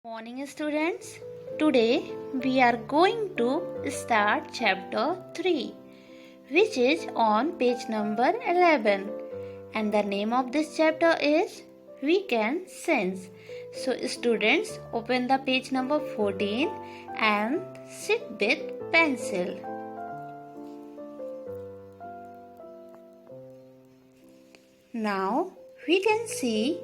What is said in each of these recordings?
Morning students, today we are going to start chapter 3 which is on page number 11 and the name of this chapter is We Can Sense. So students open the page number 14 and sit with pencil. Now we can see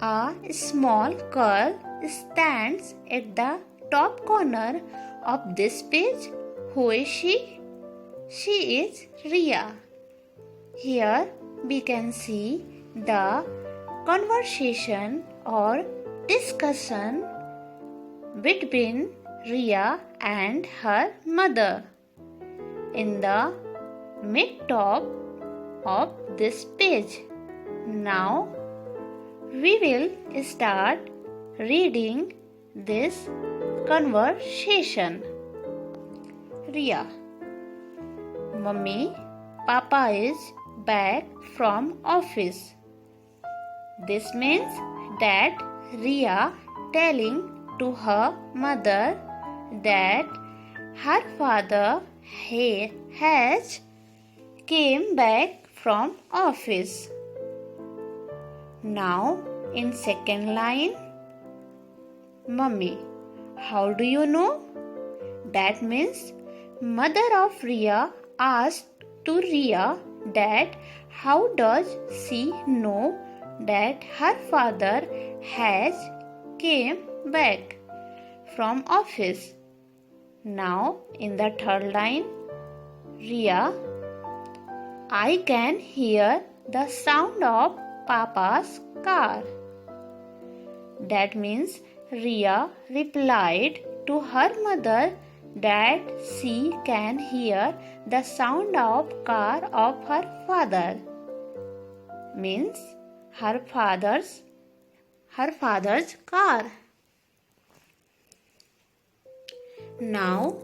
a small girl stands at the top corner of this page. Who is she? She is Ria. Here we can see the conversation or discussion between Ria and her mother in the mid top of this page. Now we will start reading this conversation. Ria: Mummy, Papa is back from office. This means that Ria telling to her mother that her father has came back from office. Now in second line, Mummy, how do you know? That means mother of Ria asked to Ria that how does she know that her father has came back from office. Now in the third line, Ria, I can hear the sound of Papa's car. That means Ria replied to her mother that she can hear the sound of car of her father. Means her father's car. Now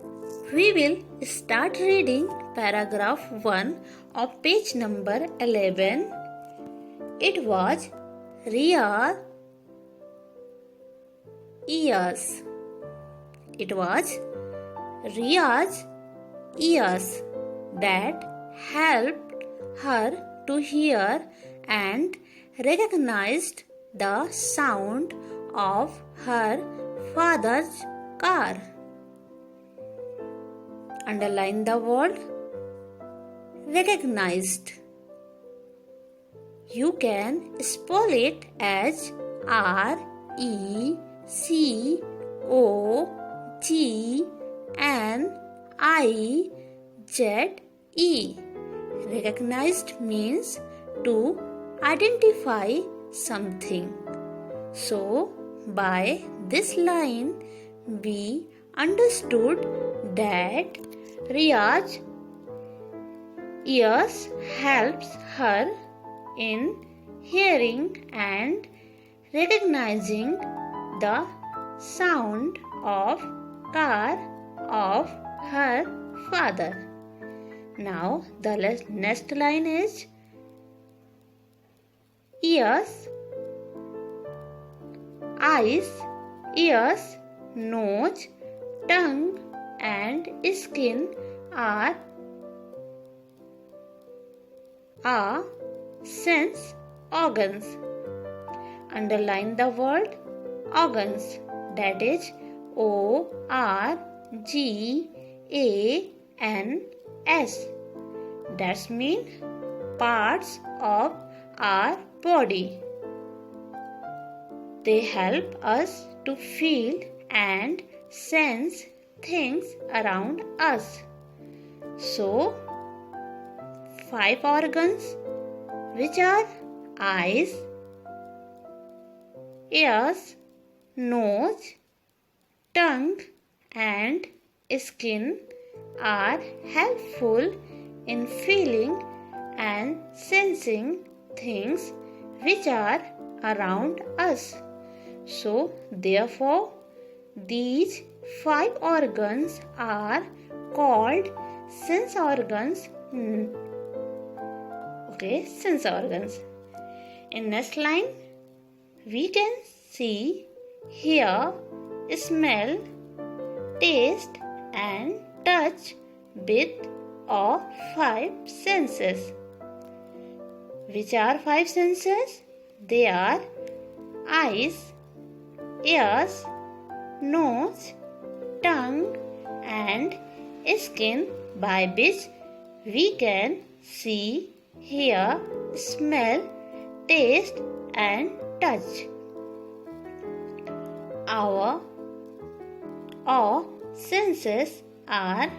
we will start reading paragraph 1 of page number 11. It was Ria's ears. It was Ria's ears that helped her to hear and recognized the sound of her father's car. Underline the word recognized. You can spell it as RECOGNIZE. Recognized means to identify something. So, by this line, we understood that Ria's ears helps her in hearing and recognizing the sound of car of her father. Now the next line is ears, eyes, ears, nose, tongue and skin are sense organs. Underline the word organs, that is ORGANS. That means parts of our body. They help us to feel and sense things around us. So, 5 organs, which are eyes, ears, nose, tongue and skin are helpful in feeling and sensing things which are around us. So, therefore, these 5 organs are called sense organs. Sense organs. In next line, we can see hear, smell, taste and touch with all five senses. Which are five senses? They are eyes, ears, nose, tongue and skin, by which we can see, hear, smell, taste and touch. Our all senses are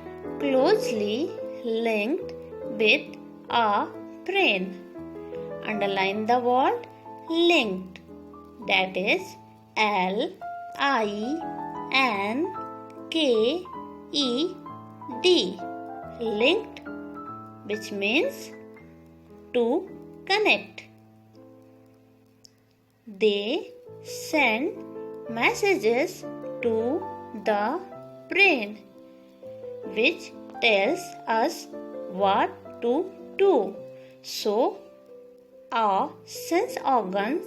closely linked with our brain. Underline the word linked. That is LINKED. Linked, which means to connect. They send messages to the brain, which tells us what to do. So, our sense organs,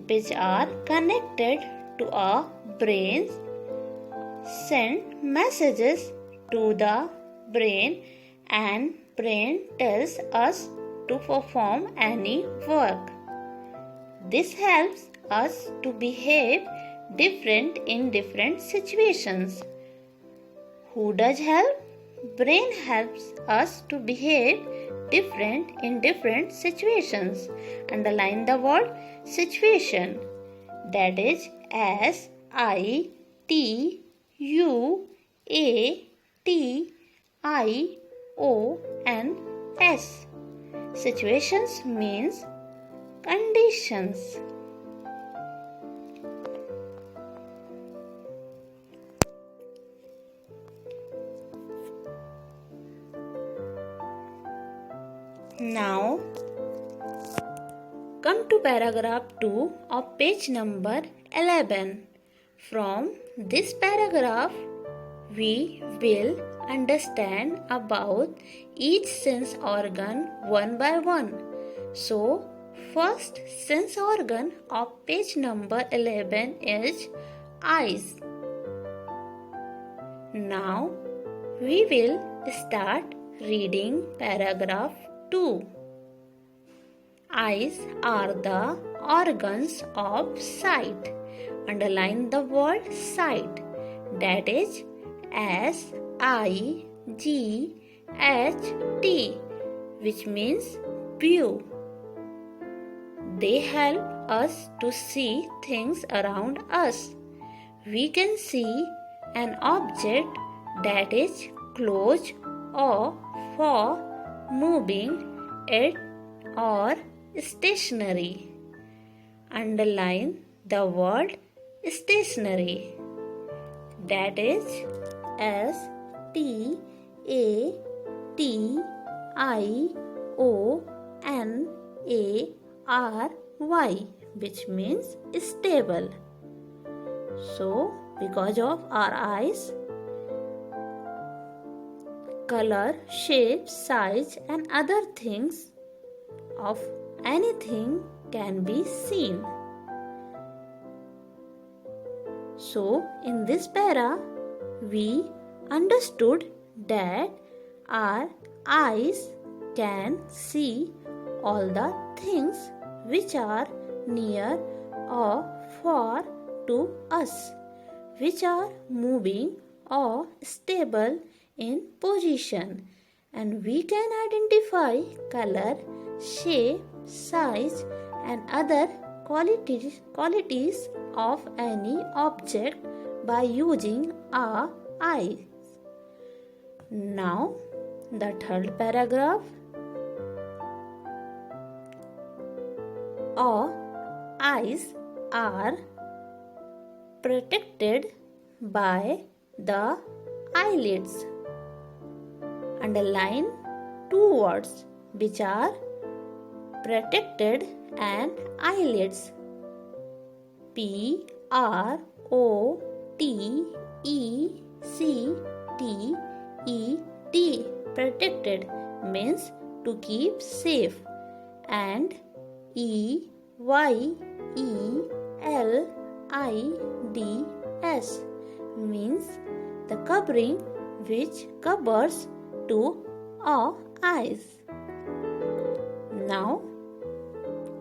which are connected to our brains, send messages to the brain, and brain tells us to perform any work. This helps us to behave different in different situations. Who does help? Brain helps us to behave different in different situations. Underline the word situation. That is SITUATIONS. Situations means conditions. Now, come to paragraph 2 of page number 11. From this paragraph, we will understand about each sense organ one by one. So, first sense organ of page number 11 is eyes. Now, we will start reading paragraph 2. Eyes are the organs of sight. Underline the word sight. That is SIGHT, which means view. They help us to see things around us. We can see an object that is close or far, moving it or stationary. Underline the word stationary. That is STATIONARY, which means stable. So, because of our eyes, color, shape, size and other things of anything can be seen. So, in this para, we understood that our eyes can see all the things which are near or far to us, which are moving or stable in position, and we can identify color, shape, size and other qualities of any object by using our eyes. Now, the third paragraph. Our eyes are protected by the eyelids. Underline two words which are protected and eyelids. PROTECTED. Protected means to keep safe, and EYELIDS IDS means the covering which covers two eyes. Now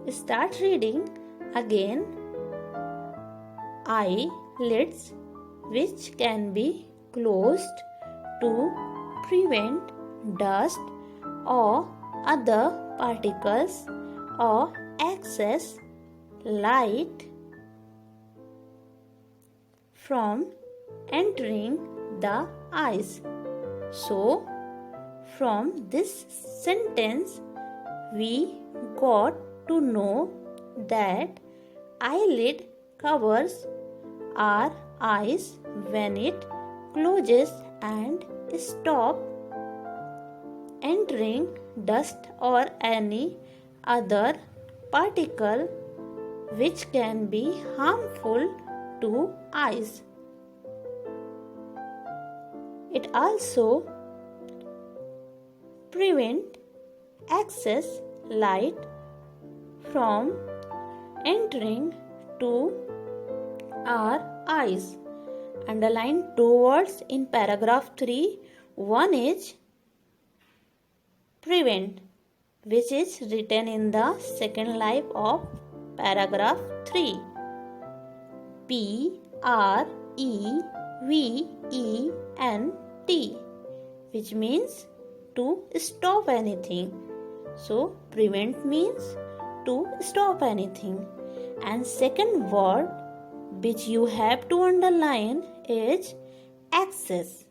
start reading again. Eyelids which can be closed to prevent dust or other particles or excess light from entering the eyes. So, from this sentence, we got to know that eyelid covers our eyes when it closes and stop entering dust or any other particle which can be harmful to eyes. It also prevents excess light from entering to our eyes. Underline two words in paragraph 3. One is prevent, which is written in the second line of paragraph 3. PREVENT, which means to stop anything. So prevent means to stop anything. And second word which you have to underline is excess.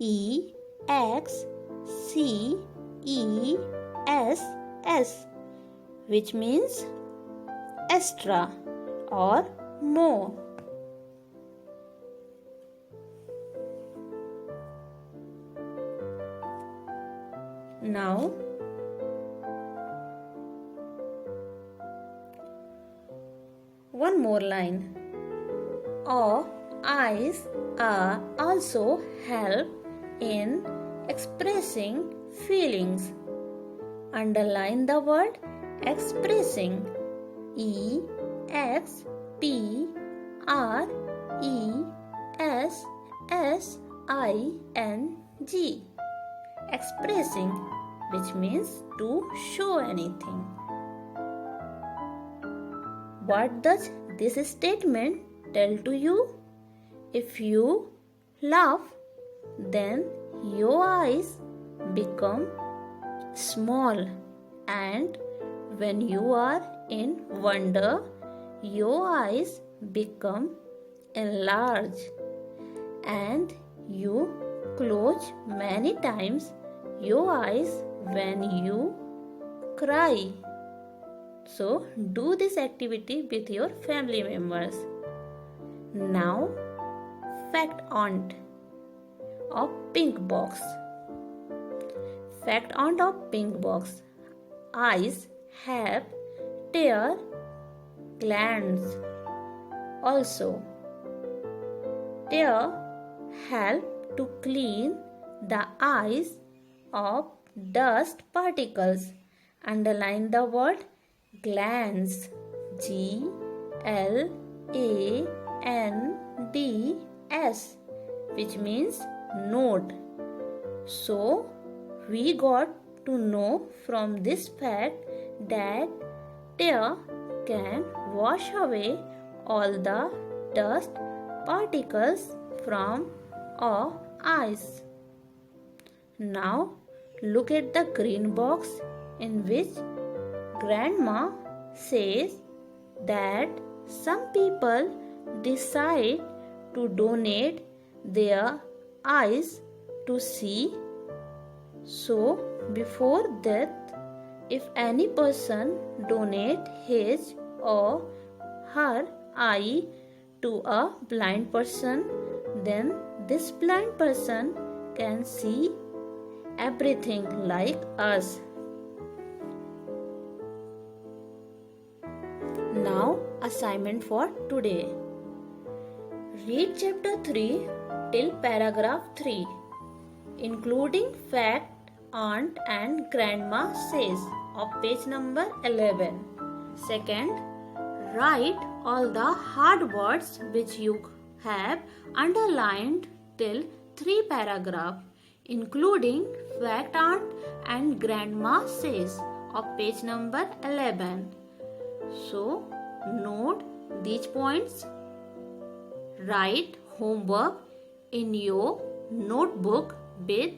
EXCESS, which means extra or more. Now one more line. Our eyes are also help in expressing feelings. Underline the word expressing. EXPRESSING. Expressing, which means to show anything. What does this statement tell to you? If you laugh, then your eyes become small, and when you are in wonder, your eyes become enlarged, and you close many times your eyes when you cry. So do this activity with your family members. Now, fact aunt of pink box. Fact aunt of pink box. Eyes have tear glands. Also, tear help to clean the eyes of dust particles. Underline the word glands. GLANDS, which means node. So, we got to know from this fact that tear can wash away all the dust particles from our eyes. Now, look at the green box in which Grandma says that some people decide to donate their eyes to see. So, before death, if any person donate his or her eye to a blind person, then this blind person can see everything like us. Now, assignment for today. Read chapter 3 till paragraph 3, including fact aunt and grandma says of page number 11. Second, write all the hard words which you have underlined till 3 paragraphs, including fact aunt and grandma says of page number 11. So, note these points. Write homework in your notebook with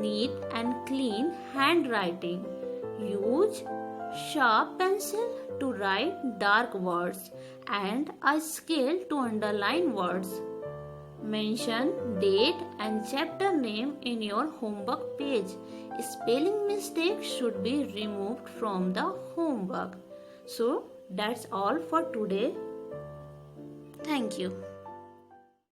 neat and clean handwriting. Use sharp pencil to write dark words and a scale to underline words. Mention date and chapter name in your homework page. Spelling mistakes should be removed from the homework. So that's all for today. Thank you.